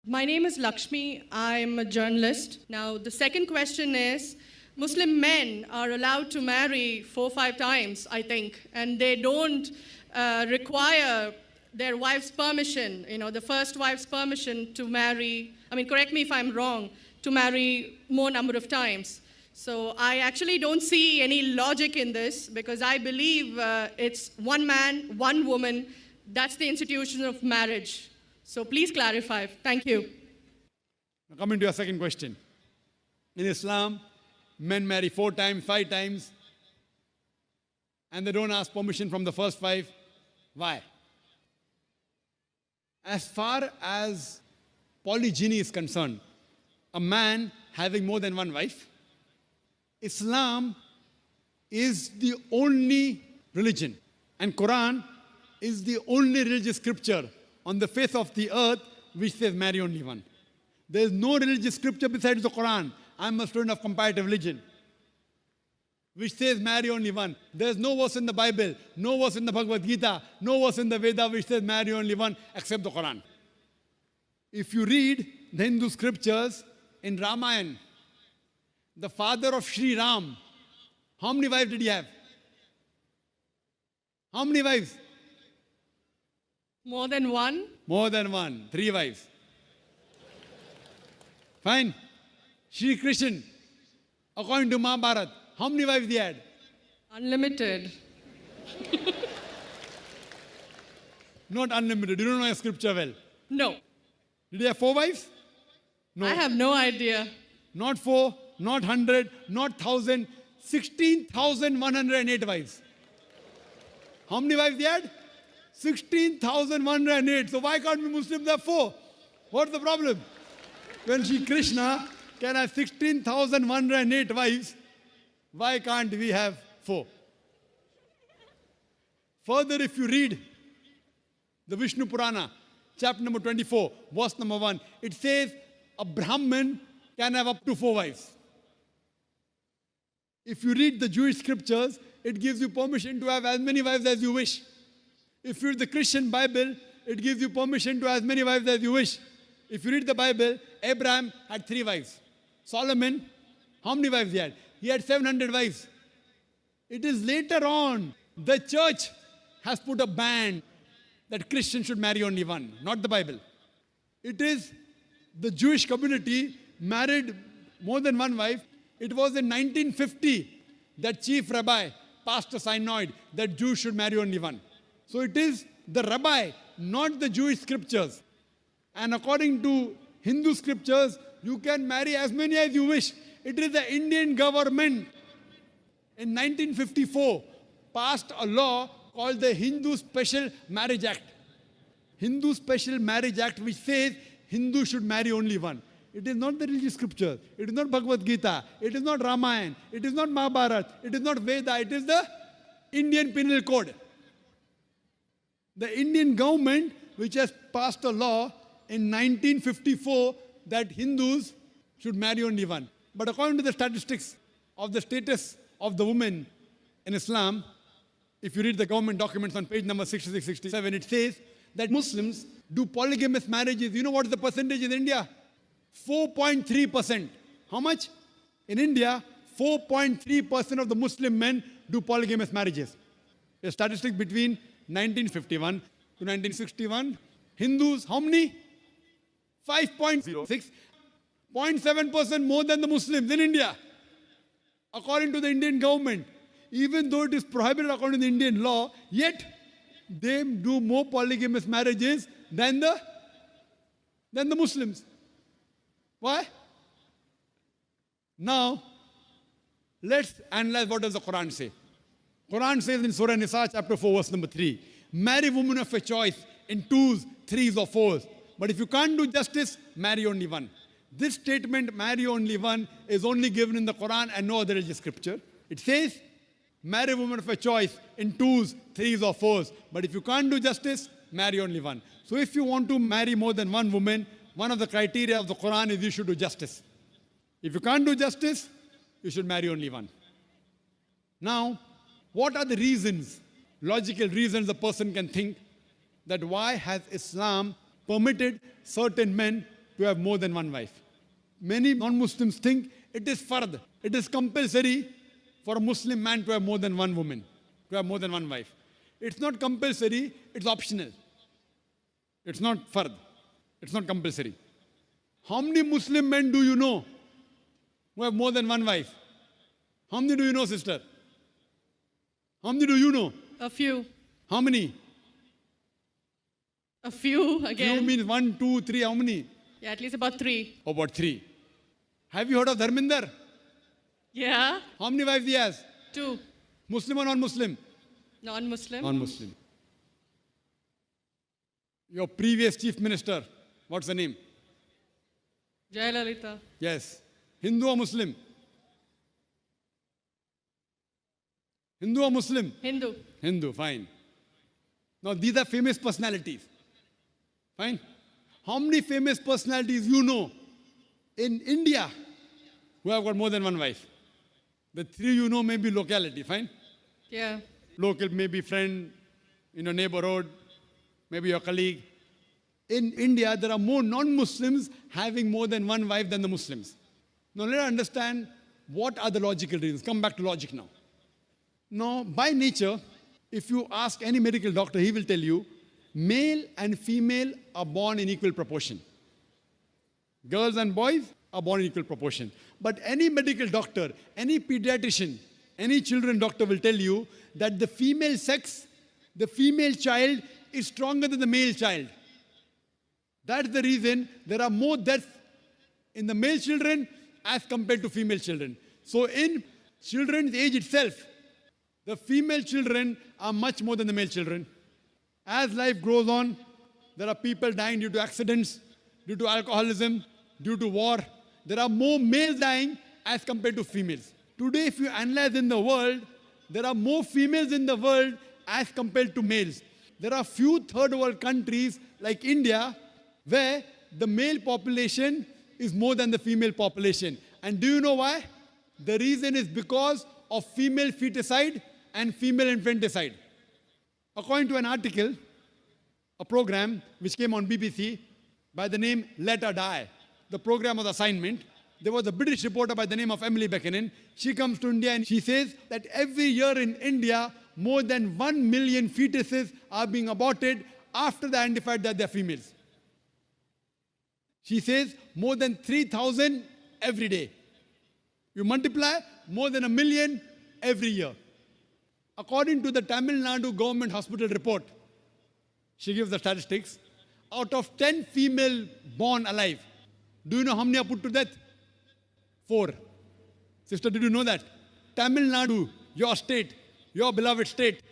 My name is Lakshmi. I'm a journalist. Now, the second question is Muslim men are allowed to marry 4 or 5 times, I think, and they don't require their wife's permission, the first wife's permission to marry. I mean, correct me if I'm wrong, to marry more number of times. So I actually don't see any logic in this because I believe it's one man, one woman. That's the institution of marriage. So please clarify. Thank you. Now coming to your second question. In Islam, men marry 4 times, 5 times, and they don't ask permission from the first wife. Why? As far as polygyny is concerned, a man having more than one wife, Islam is the only religion, and Quran is the only religious scripture on the face of the earth which says marry only one. There is no religious scripture besides the Quran. I'm a student of comparative religion, which says marry only one. There is no verse in the Bible, no verse in the Bhagavad Gita, no verse in the Veda which says marry only one except the Quran. If you read the Hindu scriptures in Ramayana, the father of Sri Ram, how many wives did he have? How many wives? More than one? More than one, 3 wives. Fine. Shri Krishna, according to Mahabharata, how many wives he had? Unlimited. Not unlimited. You don't know your scripture well. No. Did he have 4 wives? No. I have no idea. Not 4, not 100, not 1,000, 16,108 wives. How many wives he had? 16,108. So why can't we Muslims have 4? What's the problem? When Shri Krishna can have 16,108 wives, why can't we have 4? Further, if you read the Vishnu Purana, chapter number 24, verse number 1, it says a Brahmin can have up to 4 wives. If you read the Jewish scriptures, it gives you permission to have as many wives as you wish. If you read the Christian Bible, it gives you permission to have as many wives as you wish. If you read the Bible, Abraham had 3 wives. Solomon, how many wives he had? He had 700 wives. It is later on, the church has put a ban that Christians should marry only one, not the Bible. It is the Jewish community married more than one wife. It was in 1950 that chief rabbi passed a synod that Jews should marry only one. So it is the rabbi, not the Jewish scriptures. And according to Hindu scriptures, you can marry as many as you wish. It is the Indian government in 1954 passed a law called the Hindu Special Marriage Act. Hindu Special Marriage Act, which says Hindus should marry only one. It is not the religious scripture. It is not Bhagavad Gita. It is not Ramayana. It is not Mahabharata. It is not Veda. It is the Indian Penal Code. The Indian government, which has passed a law in 1954 that Hindus should marry only one. But according to the statistics of the status of the woman in Islam, if you read the government documents on page number 66, 67, it says that Muslims do polygamous marriages. You know what is the percentage in India? 4.3%. How much? In India, 4.3% of the Muslim men do polygamous marriages. A statistic between 1951 to 1961. Hindus, how many? 5.06. 0.7% more than the Muslims in India. According to the Indian government, even though it is prohibited according to the Indian law, yet they do more polygamous marriages than the Muslims. Why? Now, let's analyze what does the Quran say. Quran says in Surah Nisa, chapter 4, verse number 3, marry women of your choice in 2s, 3s or 4s. But if you can't do justice, marry only one. This statement, marry only one, is only given in the Quran and no other religious scripture. It says, marry women of your choice in 2s, 3s or 4s. But if you can't do justice, marry only one. So if you want to marry more than one woman, one of the criteria of the Quran is you should do justice. If you can't do justice, you should marry only one. Now, what are the reasons, logical reasons a person can think that why has Islam permitted certain men to have more than one wife. Many non-Muslims think it is fard. It is compulsory for a Muslim man to have more than one woman, to have more than one wife. It's not compulsory, it's optional. It's not fard. It's not compulsory. How many Muslim men do you know who have more than one wife? How many do you know, sister? How many do you know? A few. How many? A few again. Few means 1, 2, 3. How many? Yeah, at least about 3. About 3. Have you heard of Dharminder? Yeah. How many wives he has? 2. Muslim or non-Muslim? Non-Muslim. Non-Muslim. Your previous chief minister, what's the name? Jayalalitha. Yes. Hindu or Muslim? Hindu or Muslim? Hindu. Hindu, fine. Now these are famous personalities. Fine. How many famous personalities you know in India who have got more than one wife? The 3 you know may be locality, fine? Yeah. Local, maybe friend in your neighborhood, maybe your colleague. In India, there are more non-Muslims having more than one wife than the Muslims. Now let us understand what are the logical reasons. Come back to logic now. Now, by nature, if you ask any medical doctor, he will tell you, male and female are born in equal proportion. Girls and boys are born in equal proportion. But any medical doctor, any pediatrician, any children doctor will tell you that the female sex, the female child is stronger than the male child. That's the reason there are more deaths in the male children as compared to female children. So in children's age itself, the female children are much more than the male children. As life grows on, there are people dying due to accidents, due to alcoholism, due to war. There are more males dying as compared to females. Today, if you analyze in the world, there are more females in the world as compared to males. There are few third world countries like India where the male population is more than the female population. And do you know why? The reason is because of female feticide and female infanticide. According to an article, a program which came on BBC by the name Let Her Die, the program was assignment. There was a British reporter by the name of Emily Buchanan. She comes to India and she says that every year in India, more than 1 million fetuses are being aborted after they identified that they're females. She says more than 3,000 every day. You multiply, more than 1 million every year. According to the Tamil Nadu government hospital report, she gives the statistics, out of 10 female born alive, do you know how many are put to death? 4. Sister, did you know that? Tamil Nadu, your state, your beloved state,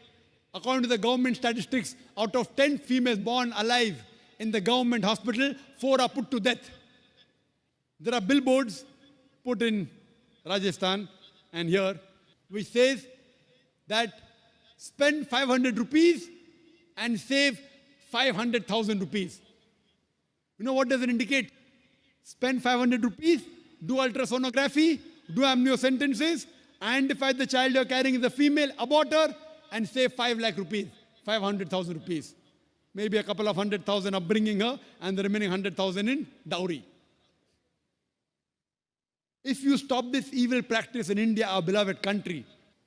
according to the government statistics, out of 10 females born alive in the government hospital, 4 are put to death. There are billboards put in Rajasthan and here, which says that spend 500 rupees and save 500,000 rupees. You know what does it indicate? Spend 500 rupees, do ultrasonography, do amniocentesis, identify the child you're carrying is a female, abort her, and save 5 lakh rupees, 500,000 rupees. Maybe a couple of 100,000 upbringing her, and the remaining 100,000 in dowry. If you stop this evil practice in India, our beloved country,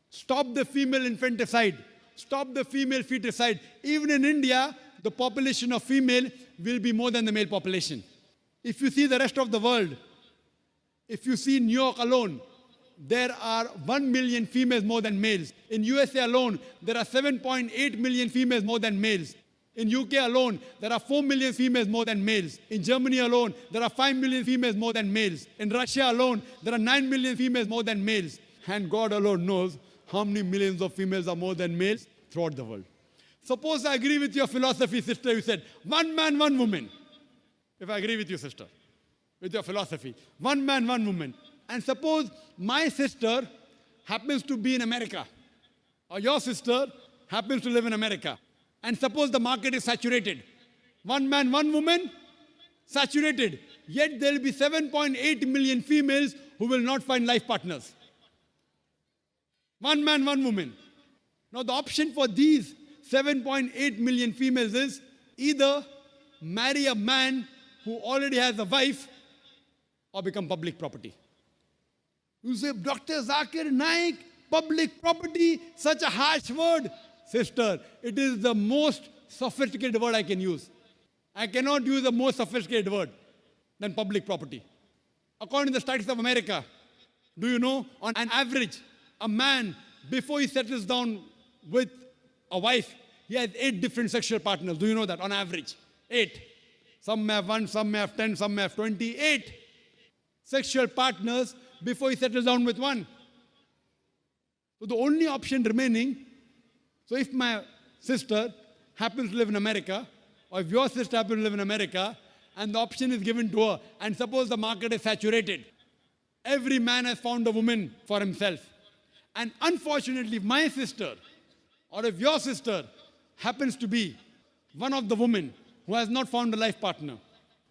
stop the female infanticide, stop the female feticide. Even in India, the population of female will be more than the male population. If you see the rest of the world, if you see New York alone, there are 1 million females more than males. In USA alone, there are 7.8 million females more than males. In UK alone, there are 4 million females more than males. In Germany alone, there are 5 million females more than males. In Russia alone, there are 9 million females more than males. And God alone knows how many millions of females are more than males throughout the world. Suppose I agree with your philosophy, sister, you said, 1 man, 1 woman. If I agree with you, sister, with your philosophy, 1 man, 1 woman. And suppose my sister happens to be in America, or your sister happens to live in America. And suppose the market is saturated. 1 man, 1 woman, saturated. Yet there will be 7.8 million females who will not find life partners. 1 man, 1 woman. Now the option for these 7.8 million females is either marry a man who already has a wife or become public property. You say, Dr. Zakir Naik, public property, such a harsh word. Sister, it is the most sophisticated word I can use. I cannot use a more sophisticated word than public property. According to the studies of America, do you know, on an average, a man, before he settles down with a wife, he has 8 different sexual partners. Do you know that? On average, 8. Some may have 1, some may have 10, some may have 20. 8 sexual partners before he settles down with one. So the only option remaining, so if my sister happens to live in America, or if your sister happens to live in America, and the option is given to her, and suppose the market is saturated, every man has found a woman for himself. And unfortunately, if my sister, or if your sister happens to be one of the women who has not found a life partner,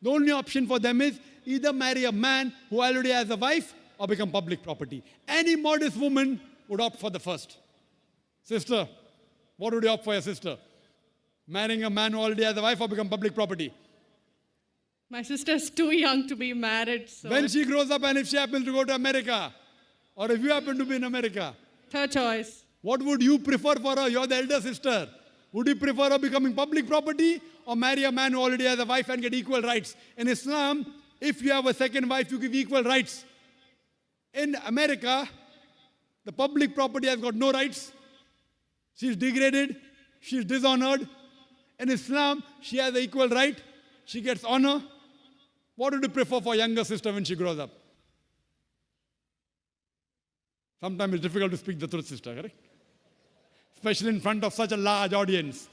the only option for them is either marry a man who already has a wife or become public property. Any modest woman would opt for the first. Sister, what would you opt for your sister? Marrying a man who already has a wife or become public property? My sister's too young to be married, so When she grows up and if she happens to go to America, or if you happen to be in America, third choice. what would you prefer for her? You're the elder sister. Would you prefer her becoming public property or marry a man who already has a wife and get equal rights? In Islam, if you have a second wife, you give equal rights. In America, the public property has got no rights. She's degraded. She's dishonored. In Islam, she has an equal right. She gets honor. What would you prefer for younger sister when she grows up? Sometimes it's difficult to speak the truth, sister, correct? Especially in front of such a large audience.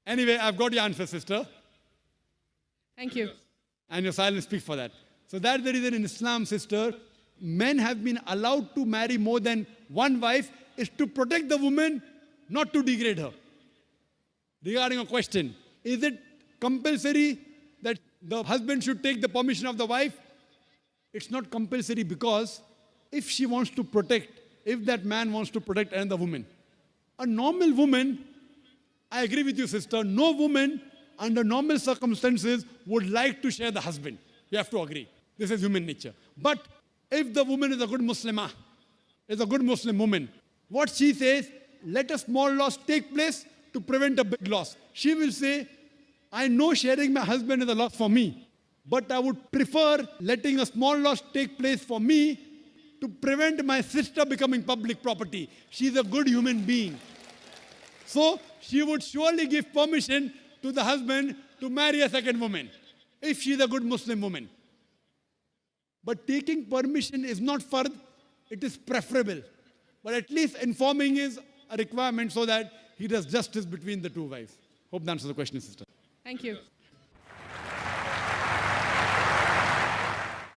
Anyway, I've got your answer, sister. Thank you. And your silence speaks for that. So that's the reason in Islam, sister, men have been allowed to marry more than one wife is to protect the woman, not to degrade her. Regarding a question, is it compulsory that the husband should take the permission of the wife? It's not compulsory because if she wants to protect, if that man wants to protect another woman, a normal woman, I agree with you, sister, no woman under normal circumstances would like to share the husband. You have to agree. This is human nature. But if the woman is a good Muslimah, is a good Muslim woman, what she says, let a small loss take place to prevent a big loss. She will say, I know sharing my husband is a loss for me, but I would prefer letting a small loss take place for me to prevent my sister becoming public property. She's a good human being. So she would surely give permission to the husband to marry a second woman, if she's a good Muslim woman. But taking permission is not fard, it is preferable. But at least informing is a requirement so that he does justice between the two wives. Hope that answers the question, sister. Thank you.